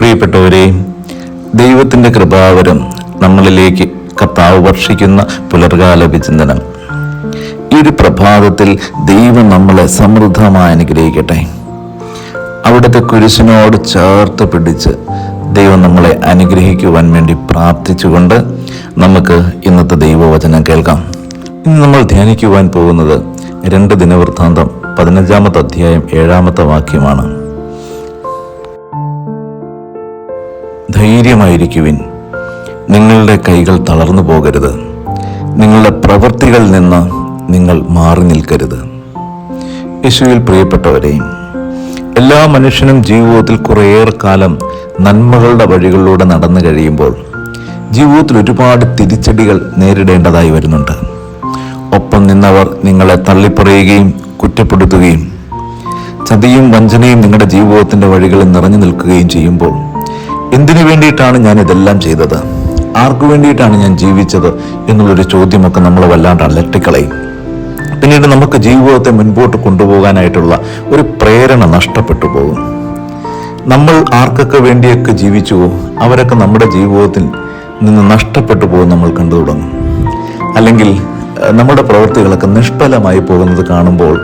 പ്രിയപ്പെട്ടവരെ, ദൈവത്തിൻ്റെ കൃപാവരം നമ്മളിലേക്ക് കർത്താവ് വർഷിക്കുന്ന പുലർകാല വിചിന്തനം. ഈ ഒരു പ്രഭാതത്തിൽ ദൈവം നമ്മളെ സമൃദ്ധമായി അനുഗ്രഹിക്കട്ടെ. അവിടുത്തെ കുരിശിനോട് ചേർത്ത് പിടിച്ച് ദൈവം നമ്മളെ അനുഗ്രഹിക്കുവാൻ വേണ്ടി പ്രാർത്ഥിച്ചുകൊണ്ട് നമുക്ക് ഇന്നത്തെ ദൈവവചനം കേൾക്കാം. ഇന്ന് നമ്മൾ ധ്യാനിക്കുവാൻ പോകുന്നത് 2 ദിനവൃത്താന്തം 15-ാമത്തെ അധ്യായം 7-ാമത്തെ വാക്യമാണ്. ധൈര്യമായിരിക്കുവിൻ, നിങ്ങളുടെ കൈകൾ തളർന്നു പോകരുത്, നിങ്ങളുടെ പ്രവൃത്തികളിൽ നിന്ന് നിങ്ങൾ മാറി നിൽക്കരുത്. യേശുവിൽ പ്രിയപ്പെട്ടവരെ, എല്ലാ മനുഷ്യനും ജീവിതത്തിൽ കുറേയേറെ കാലം നന്മകളുടെ വഴികളിലൂടെ നടന്നു കഴിയുമ്പോൾ ജീവിതത്തിൽ ഒരുപാട് തിരിച്ചടികൾ നേരിടേണ്ടതായി വരുന്നുണ്ട്. ഒപ്പം നിന്നവർ നിങ്ങളെ തള്ളിപ്പറയുകയും കുറ്റപ്പെടുത്തുകയും ചതിയും വഞ്ചനയും നിങ്ങളുടെ ജീവിതത്തിൻ്റെ വഴികളിൽ നിറഞ്ഞു നിൽക്കുകയും ചെയ്യുമ്പോൾ എന്തിനു വേണ്ടിയിട്ടാണ് ഞാൻ ഇതെല്ലാം ചെയ്തത്, ആർക്കു വേണ്ടിയിട്ടാണ് ഞാൻ ജീവിച്ചത് എന്നുള്ളൊരു ചോദ്യമൊക്കെ നമ്മളെ വല്ലാണ്ട് അലട്ടിക്കളയും. പിന്നീട് നമുക്ക് ജീവിതത്തെ മുൻപോട്ട് കൊണ്ടുപോകാനായിട്ടുള്ള ഒരു പ്രേരണ നഷ്ടപ്പെട്ടു പോകും. നമ്മൾ ആർക്കൊക്കെ വേണ്ടിയൊക്കെ ജീവിച്ചുവോ അവരൊക്കെ നമ്മുടെ ജീവിതത്തിൽ നിന്ന് നഷ്ടപ്പെട്ടു പോകും നമ്മൾ കണ്ടു തുടങ്ങും. അല്ലെങ്കിൽ നമ്മുടെ പ്രവൃത്തികളൊക്കെ നിഷ്ഫലമായി പോകുന്നത് കാണുമ്പോൾ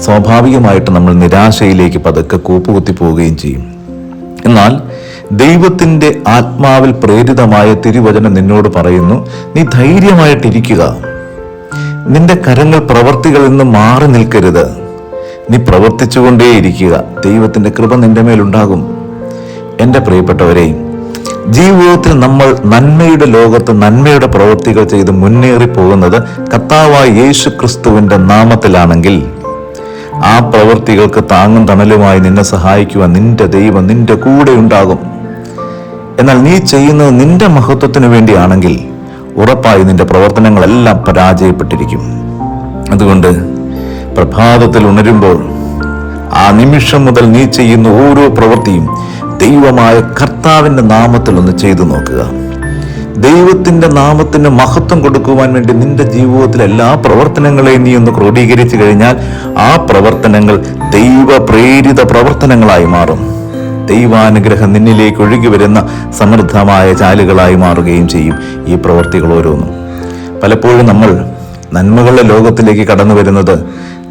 സ്വാഭാവികമായിട്ട് നമ്മൾ നിരാശയിലേക്ക് പതുക്കെ കൂപ്പുകുത്തി പോവുകയും ചെയ്യും. എന്നാൽ ദൈവത്തിൻ്റെ ആത്മാവിൽ പ്രേരിതമായ തിരുവചനം നിന്നോട് പറയുന്നു, നീ ധൈര്യമായിട്ടിരിക്കുക, നിന്റെ കരങ്ങൾ പ്രവർത്തികളിൽ നിന്ന് മാറി നിൽക്കരുത്, നീ പ്രവർത്തിച്ചുകൊണ്ടേയിരിക്കുക, ദൈവത്തിൻ്റെ കൃപ നിന്റെ മേലുണ്ടാകും. എൻ്റെ പ്രിയപ്പെട്ടവരെ, ജീവിതത്തിൽ നമ്മൾ നന്മയുടെ ലോകത്ത് നന്മയുടെ പ്രവൃത്തികൾ ചെയ്ത് മുന്നേറി പോകുന്നത് കർത്താവായ യേശു ക്രിസ്തുവിൻ്റെ നാമത്തിലാണെങ്കിൽ ആ പ്രവൃത്തികൾക്ക് താങ്ങും തണലുമായി നിന്നെ സഹായിക്കുവാൻ നിന്റെ ദൈവം നിന്റെ കൂടെ ഉണ്ടാകും. എന്നാൽ നീ ചെയ്യുന്നത് നിന്റെ മഹത്വത്തിന് വേണ്ടിയാണെങ്കിൽ ഉറപ്പായി നിന്റെ പ്രവർത്തനങ്ങളെല്ലാം പരാജയപ്പെട്ടിരിക്കും. അതുകൊണ്ട് പ്രഭാതത്തിൽ ഉണരുമ്പോൾ ആ നിമിഷം മുതൽ നീ ചെയ്യുന്ന ഓരോ പ്രവൃത്തിയും ദൈവമായ കർത്താവിൻ്റെ നാമത്തിൽ ഒന്ന് ചെയ്തു നോക്കുക. ദൈവത്തിൻ്റെ നാമത്തിന് മഹത്വം കൊടുക്കുവാൻ വേണ്ടി നിന്റെ ജീവിതത്തിലെ എല്ലാ പ്രവർത്തനങ്ങളെയും നീ ഒന്ന് ക്രോഡീകരിച്ചു കഴിഞ്ഞാൽ ആ പ്രവർത്തനങ്ങൾ ദൈവപ്രേരിത പ്രവർത്തനങ്ങളായി മാറും. ദൈവാനുഗ്രഹം നിന്നിലേക്ക് ഒഴുകി വരുന്ന സമൃദ്ധമായ ചാലുകളായി മാറുകയും ചെയ്യും ഈ പ്രവൃത്തികൾ ഓരോന്നും. പലപ്പോഴും നമ്മൾ നന്മകളുടെ ലോകത്തിലേക്ക് കടന്നു വരുന്നത്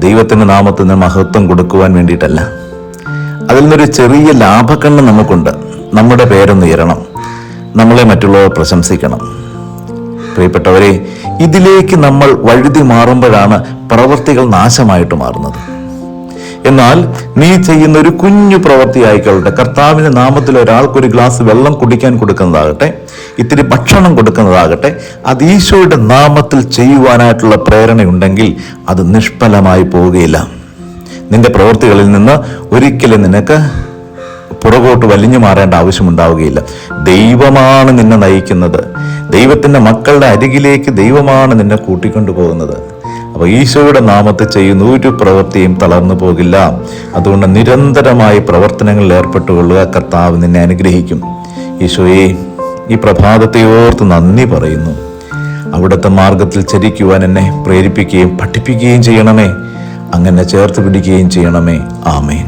ദൈവത്തിൻ്റെ നാമത്തിന് മഹത്വം കൊടുക്കുവാൻ വേണ്ടിയിട്ടല്ല. അതിൽ നിന്നൊരു ചെറിയ ലാഭക്കണ്ണ് നമുക്കുണ്ട്. നമ്മുടെ പേരൊന്ന് ഉയരണം, നമ്മളെ മറ്റുള്ളവർ പ്രശംസിക്കണം. പ്രിയപ്പെട്ടവരെ, ഇതിലേക്ക് നമ്മൾ വഴുതി മാറുമ്പോഴാണ് പ്രവൃത്തികൾ നാശമായിട്ട് മാറുന്നത്. എന്നാൽ നീ ചെയ്യുന്ന ഒരു കുഞ്ഞു പ്രവൃത്തി ആയിക്കൊള്ളട്ടെ, കർത്താവിൻ്റെ നാമത്തിൽ ഒരാൾക്കൊരു ഗ്ലാസ് വെള്ളം കുടിക്കാൻ കൊടുക്കുന്നതാകട്ടെ, ഇത്തിരി ഭക്ഷണം കൊടുക്കുന്നതാകട്ടെ, അത് ഈശോയുടെ നാമത്തിൽ ചെയ്യുവാനായിട്ടുള്ള പ്രേരണയുണ്ടെങ്കിൽ അത് നിഷ്ഫലമായി പോവുകയില്ല. നിന്റെ പ്രവൃത്തികളിൽ നിന്ന് ഒരിക്കലും നിനക്ക് പുറകോട്ട് വലിഞ്ഞു മാറേണ്ട ആവശ്യമുണ്ടാവുകയില്ല. ദൈവമാണ് നിന്നെ നയിക്കുന്നത്. ദൈവത്തിൻ്റെ മക്കളുടെ അരികിലേക്ക് ദൈവമാണ് നിന്നെ കൂട്ടിക്കൊണ്ടു പോകുന്നത്. അപ്പോൾ ഈശോയുടെ നാമത്തിൽ ചെയ്യുന്ന ഒരു പ്രവൃത്തിയും തളർന്നു പോകില്ല. അതുകൊണ്ട് നിരന്തരമായി പ്രവർത്തനങ്ങളിൽ ഏർപ്പെട്ടുകൊള്ളുക. കർത്താവ് നിന്നെ അനുഗ്രഹിക്കും. ഈശോയെ, ഈ പ്രഭാതത്തെ ഓർത്ത് നന്ദി പറയുന്നു. അവിടുത്തെ മാർഗത്തിൽ ചരിക്കുവാൻ എന്നെ പ്രേരിപ്പിക്കുകയും പഠിപ്പിക്കുകയും ചെയ്യണമേ. അങ്ങനെ ചേർത്ത് പിടിക്കുകയും ചെയ്യണമേ. ആമേൻ.